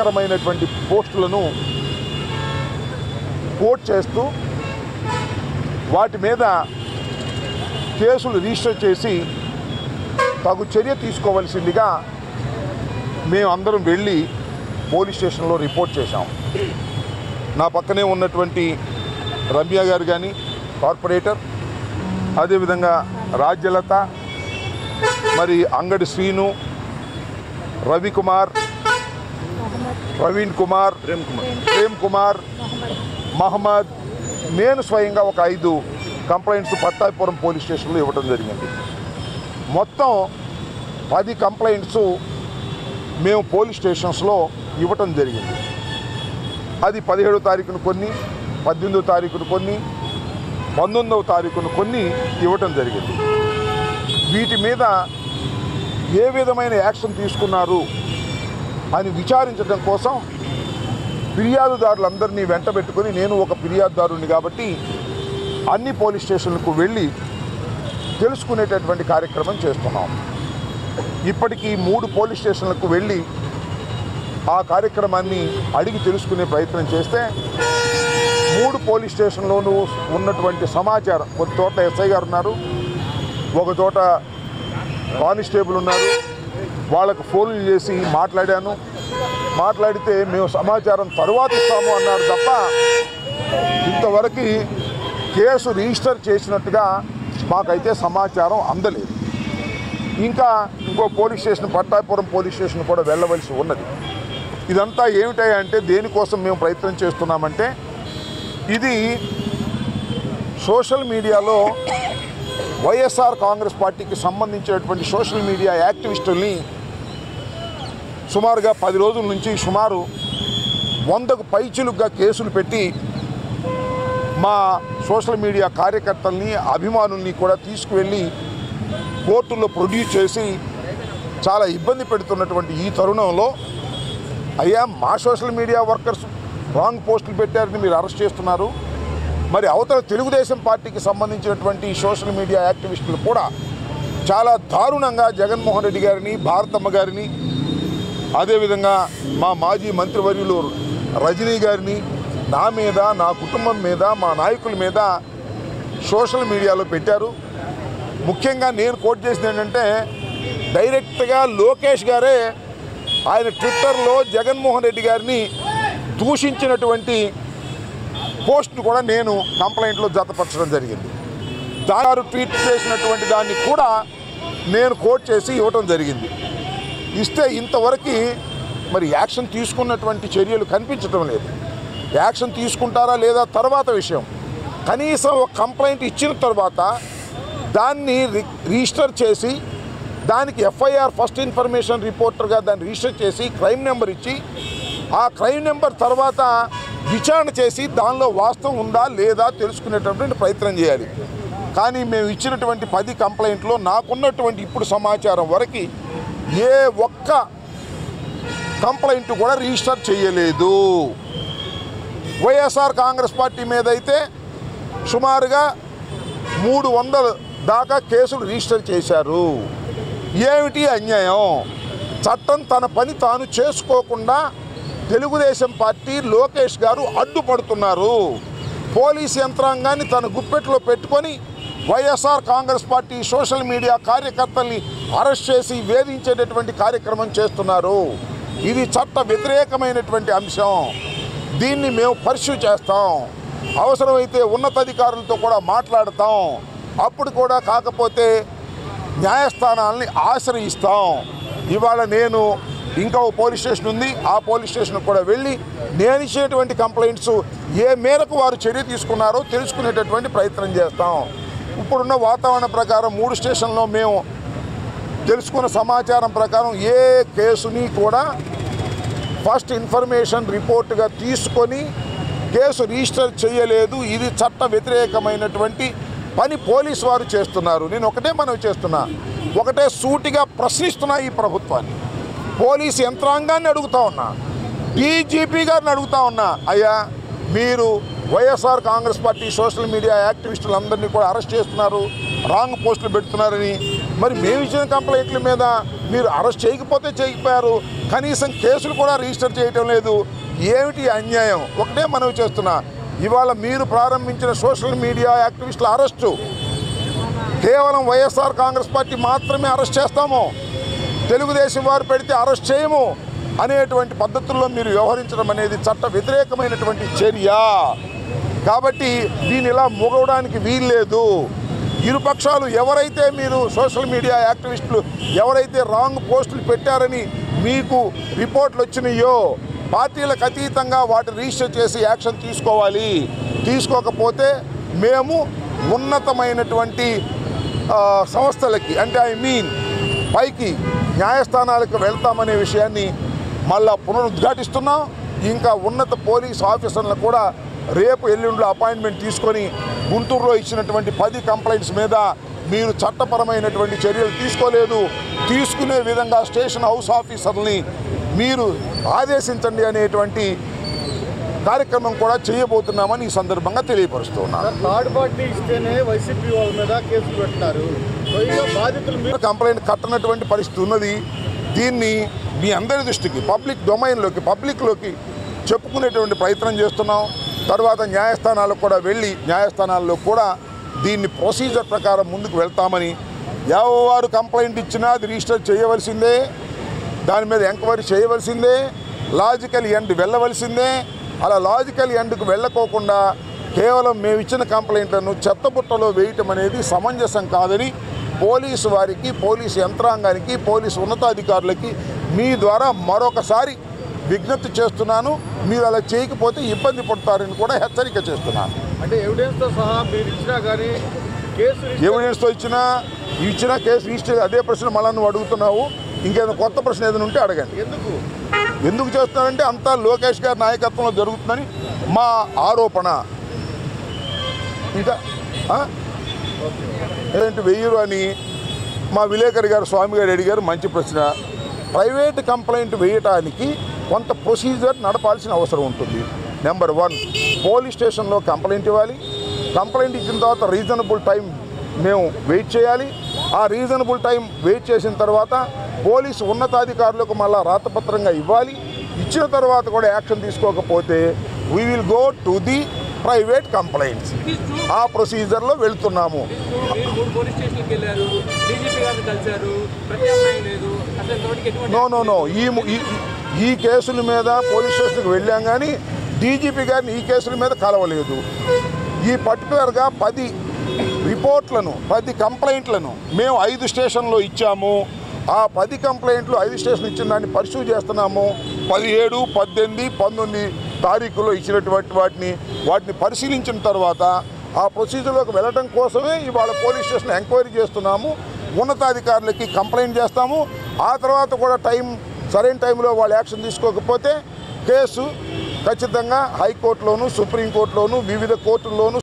అభ్యంతరకరమైనటువంటి పోస్టులను కోట్ చేస్తూ వాటి మీద కేసులు రిజిస్టర్ చేసి తగు చర్య తీసుకోవాల్సిందిగా మేమందరం వెళ్ళి పోలీస్ స్టేషన్లో రిపోర్ట్ చేశాం. నా పక్కనే ఉన్నటువంటి రమ్య గారు కానీ కార్పొరేటర్, అదేవిధంగా రాజ్యలత, మరి అంగడి శ్రీను, రవికుమార్, ప్రవీణ్ కుమార్, ప్రేమ్ కుమార్, మహమ్మద్, నేను స్వయంగా ఒక 5 కంప్లైంట్స్ పట్టాభిపురం పోలీస్ స్టేషన్లో ఇవ్వడం జరిగింది. మొత్తం 10 కంప్లైంట్స్ మేము పోలీస్ స్టేషన్స్లో ఇవ్వటం జరిగింది. అది 17వ తారీఖున కొన్ని, 18వ తారీఖున కొన్ని, 19వ తారీఖున కొన్ని ఇవ్వటం జరిగింది. వీటి మీద ఏ విధమైన యాక్షన్ తీసుకున్నారు అని విచారించడం కోసం ఫిర్యాదుదారులందరినీ వెంటబెట్టుకొని, నేను ఒక ఫిర్యాదుదారుని కాబట్టి అన్ని పోలీస్ స్టేషన్లకు వెళ్ళి తెలుసుకునేటటువంటి కార్యక్రమం చేస్తున్నాం. ఇప్పటికీ 3 పోలీస్ స్టేషన్లకు వెళ్ళి ఆ కార్యక్రమాన్ని అడిగి తెలుసుకునే ప్రయత్నం చేస్తే 3 పోలీస్ స్టేషన్లోనూ ఉన్నటువంటి సమాచారం, ఒక చోట ఎస్ఐ గారు ఉన్నారు, ఒక చోట కానిస్టేబుల్ ఉన్నారు, వాళ్ళకు ఫోన్లు చేసి మాట్లాడితే మేము సమాచారం తరువాత ఇస్తాము అన్నారు తప్ప ఇంతవరకు కేసు రిజిస్టర్ చేసినట్టుగా మాకైతే సమాచారం అందలేదు. ఇంకా ఇంకో police station, Pattabhipuram police station కూడా వెళ్ళవలసి ఉన్నది. ఇదంతా ఏమిటంటే దేనికోసం మేము ప్రయత్నం చేస్తున్నామంటే, ఇది సోషల్ మీడియాలో వైఎస్ఆర్ కాంగ్రెస్ పార్టీకి సంబంధించినటువంటి సోషల్ మీడియా యాక్టివిస్టుల్ని సుమారుగా 10 రోజుల నుంచి సుమారు 100కు పైచిలుగ్గా కేసులు పెట్టి మా సోషల్ మీడియా కార్యకర్తల్ని, అభిమానుల్ని కూడా తీసుకువెళ్ళి కోర్టుల్లో ప్రొడ్యూస్ చేసి చాలా ఇబ్బంది పెడుతున్నటువంటి ఈ తరుణంలో, అయ్యా మా సోషల్ మీడియా వర్కర్స్ రాంగ్ పోస్టులు పెట్టారని మీరు అరెస్ట్ చేస్తున్నారు, మరి అవతల తెలుగుదేశం పార్టీకి సంబంధించినటువంటి సోషల్ మీడియా యాక్టివిస్టులు కూడా చాలా దారుణంగా జగన్మోహన్ రెడ్డి గారిని, భారతమ్మ గారిని, అదేవిధంగా మా మాజీ మంత్రివర్యులు రజనీ గారిని, నా మీద, నా కుటుంబం మీద, మా నాయకుల మీద సోషల్ మీడియాలో పెట్టారు. ముఖ్యంగా నేను కోట్ చేసింది ఏంటంటే, డైరెక్ట్గా లోకేష్ గారే ఆయన ట్విట్టర్లో జగన్మోహన్ రెడ్డి గారిని దూషించినటువంటి పోస్ట్ను కూడా నేను కంప్లైంట్లో జతపరచడం జరిగింది. దారు ట్వీట్ చేసినటువంటి దాన్ని కూడా నేను కోట్ చేసి ఇవ్వటం జరిగింది. ఇస్తే ఇంతవరకు మరి యాక్షన్ తీసుకున్నటువంటి చర్యలు కనిపించడం లేదు. యాక్షన్ తీసుకుంటారా లేదా తర్వాత విషయం. కనీసం ఒక కంప్లైంట్ ఇచ్చిన తర్వాత దాన్ని రిజిస్టర్ చేసి, దానికి ఎఫ్ఐఆర్ ఫస్ట్ ఇన్ఫర్మేషన్ రిపోర్టర్గా దాన్ని రిజిస్టర్ చేసి క్రైమ్ నెంబర్ ఇచ్చి, ఆ క్రైమ్ నెంబర్ తర్వాత విచారణ చేసి దానిలో వాస్తవం ఉందా లేదా తెలుసుకునేటటువంటి ప్రయత్నం చేయాలి. కానీ మేము ఇచ్చినటువంటి 10 కంప్లైంట్లో నాకున్నటువంటి ఇప్పుడు సమాచారం వరకు ఏ ఒక్క కంప్లైంట్ కూడా రిజిస్టర్ చేయలేదు. వైఎస్ఆర్ కాంగ్రెస్ పార్టీ మీద అయితే సుమారుగా 300 దాకా కేసులు రిజిస్టర్ చేశారు. ఏమిటి అన్యాయం? చట్టం తన పని తాను చేసుకోకుండా తెలుగుదేశం పార్టీ, లోకేష్ గారు అడ్డుపడుతున్నారు. పోలీస్ యంత్రాంగాన్ని తన గుప్పెట్లో పెట్టుకొని వైఎస్ఆర్ కాంగ్రెస్ పార్టీ సోషల్ మీడియా కార్యకర్తల్ని అరెస్ట్ చేసి వేధించేటటువంటి కార్యక్రమం చేస్తున్నారు. ఇది చట్ట వ్యతిరేకమైనటువంటి అంశం. దీన్ని మేము పర్స్యూ చేస్తాం. అవసరమైతే ఉన్నతాధికారులతో కూడా మాట్లాడతాం. అప్పుడు కూడా కాకపోతే న్యాయస్థానాలని ఆశ్రయిస్తాం. ఇవాళ నేను ఇంకా ఓ పోలీస్ స్టేషన్ ఉంది, ఆ పోలీస్ స్టేషన్కి కూడా వెళ్ళి నేను ఇచ్చినటువంటి కంప్లైంట్స్ ఏ మేరకు వారు చర్య తీసుకున్నారో తెలుసుకునేటటువంటి ప్రయత్నం చేస్తాం. ఇప్పుడున్న వాతావరణం ప్రకారం 3 స్టేషన్లో మేము తెలుసుకున్న సమాచారం ప్రకారం ఏ కేసుని కూడా ఫస్ట్ ఇన్ఫర్మేషన్ రిపోర్ట్గా తీసుకొని కేసు రిజిస్టర్ చేయలేదు. ఇది చట్ట వ్యతిరేకమైనటువంటి పని పోలీసు వారు చేస్తున్నారు. నేను ఒకటే మనవి చేస్తున్నా, ఒకటే సూటిగా ప్రశ్నిస్తున్నా ఈ ప్రభుత్వాన్ని, పోలీసు యంత్రాంగాన్ని అడుగుతా ఉన్నా, డీజీపీ గారిని అడుగుతా ఉన్నా, అయ్యా మీరు వైఎస్ఆర్ కాంగ్రెస్ పార్టీ సోషల్ మీడియా యాక్టివిస్టులందరినీ కూడా అరెస్ట్ చేస్తున్నారు, రాంగ్ పోస్టులు పెడుతున్నారని మరి మేము ఇచ్చిన కంప్లైంట్ల మీద మీరు అరెస్ట్ చేయకపోతే చేయకపోయారు, కనీసం కేసులు కూడా రిజిస్టర్ చేయటం లేదు. ఏమిటి అన్యాయం? ఒకటే మనవి చేస్తున్నా, ఇవాళ మీరు ప్రారంభించిన సోషల్ మీడియా యాక్టివిస్టుల అరెస్టు కేవలం వైఎస్ఆర్ కాంగ్రెస్ పార్టీ మాత్రమే అరెస్ట్ చేస్తాము, తెలుగుదేశం వారు పెడితే అరెస్ట్ చేయము అనేటువంటి పద్ధతుల్లో మీరు వ్యవహరించడం అనేది చట్ట వ్యతిరేకమైనటువంటి చర్య. కాబట్టి దీని ఇలా మూగవడానికి వీల్లేదు. ఇరుపక్షాలు ఎవరైతే మీరు సోషల్ మీడియా యాక్టివిస్టులు ఎవరైతే రాంగ్ పోస్టులు పెట్టారని మీకు రిపోర్ట్లు వచ్చినాయో పార్టీలకు అతీతంగా వాటిని రిజిస్టర్ చేసి యాక్షన్ తీసుకోవాలి. తీసుకోకపోతే మేము ఉన్నతమైనటువంటి సంస్థలకి అంటే పైకి న్యాయస్థానాలకు వెళ్తామనే విషయాన్ని మళ్ళా పునరుద్ఘాటిస్తున్నాం. ఇంకా ఉన్నత పోలీస్ ఆఫీసర్లను కూడా రేపు ఎల్లుండిలో అపాయింట్మెంట్ తీసుకొని గుంటూరులో ఇచ్చినటువంటి 10 కంప్లైంట్స్ మీద మీరు చట్టపరమైనటువంటి చర్యలు తీసుకోలేదు, తీసుకునే విధంగా స్టేషన్ హౌస్ ఆఫీసర్ని మీరు ఆదేశించండి అనేటువంటి కార్యక్రమం కూడా చేయబోతున్నామని ఈ సందర్భంగా తెలియపరుస్తున్నాను. థర్డ్ పార్టీ ఇస్తేనే వైసీపీ వాళ్ళ మీద కేసులు పెట్టినారు, బాధితులు మీరు కంప్లైంట్ కట్టనటువంటి పరిస్థితి ఉన్నది. దీన్ని మీ అందరి దృష్టికి పబ్లిక్లోకి చెప్పుకునేటువంటి ప్రయత్నం చేస్తున్నాం. తర్వాత న్యాయస్థానాలకు కూడా వెళ్ళి న్యాయస్థానాల్లో కూడా దీన్ని ప్రొసీజర్ ప్రకారం ముందుకు వెళ్తామని, ఎవరు కంప్లైంట్ ఇచ్చినా అది రిజిస్టర్ చేయవలసిందే, దాని మీద ఎంక్వైరీ చేయవలసిందే, లాజికల్ ఎండ్ వెళ్ళవలసిందే. అలా లాజికల్ ఎండ్కు వెళ్ళకోకుండా కేవలం మేము ఇచ్చిన కంప్లైంట్లను చెత్తబుట్టలో వేయటం అనేది సమంజసం కాదని పోలీసు వారికి, పోలీసు యంత్రాంగానికి, పోలీసు ఉన్నతాధికారులకి మీ ద్వారా మరొకసారి విజ్ఞప్తి చేస్తున్నాను. మీరు అలా చేయకపోతే ఇబ్బంది పడతారని కూడా హెచ్చరిక చేస్తున్నాను. అంటే ఎవిడెన్స్తో సహా మీరు ఇచ్చినా కానీ ఎవిడెన్స్తో ఇచ్చిన కేసు రిజిస్టర్ అదే ప్రశ్న మళ్ళీ నువ్వు అడుగుతున్నావు. ఇంకేదైనా కొత్త ప్రశ్న ఏదైనా ఉంటే అడగండి. ఎందుకు చేస్తున్నారంటే అంతా లోకేష్ గారి నాయకత్వంలో జరుగుతుందని మా ఆరోపణ. ఇంకా ఏంటి వెయ్యరు అని మా విలేకరి గారు స్వామి గారు అడిగారు. మంచి ప్రశ్న. ప్రైవేట్ కంప్లైంట్ వేయటానికి కొంత ప్రొసీజర్ నడపాల్సిన అవసరం ఉంటుంది. నెంబర్ 1, పోలీస్ స్టేషన్లో కంప్లైంట్ ఇవ్వాలి. కంప్లైంట్ ఇచ్చిన తర్వాత రీజనబుల్ టైం మేము వెయిట్ చేయాలి. ఆ రీజనబుల్ టైం వెయిట్ చేసిన తర్వాత పోలీసు ఉన్నతాధికారులకు మళ్ళీ రాతపత్రంగా ఇవ్వాలి. ఇచ్చిన తర్వాత కూడా యాక్షన్ తీసుకోకపోతే we will go to the private complaints. ఆ ప్రొసీజర్లో వెళ్తున్నాము. నో ఈ కేసుల మీద పోలీస్ స్టేషన్కి వెళ్ళాం కానీ డీజీపీ గారిని ఈ కేసుల మీద కలవలేదు. ఈ పర్టికులర్గా 10 రిపోర్ట్లను 10 కంప్లైంట్లను మేము 5 స్టేషన్లో ఇచ్చాము. ఆ 10 కంప్లైంట్లు 5 స్టేషన్ ఇచ్చిన దాన్ని పర్సూ చేస్తున్నాము. 17, 18, 19 తారీఖులో ఇచ్చినటువంటి వాటిని పరిశీలించిన తర్వాత ఆ ప్రొసీజర్లోకి వెళ్ళడం కోసమే ఇవాళ పోలీస్ స్టేషన్ ఎంక్వైరీ చేస్తున్నాము. ఉన్నతాధికారులకి కంప్లైంట్ చేస్తాము. ఆ తర్వాత కూడా సరైన టైంలో వాళ్ళు యాక్షన్ తీసుకోకపోతే కేసు ఖచ్చితంగా హైకోర్టులోను, సుప్రీంకోర్టులోను, వివిధ కోర్టుల్లోనూ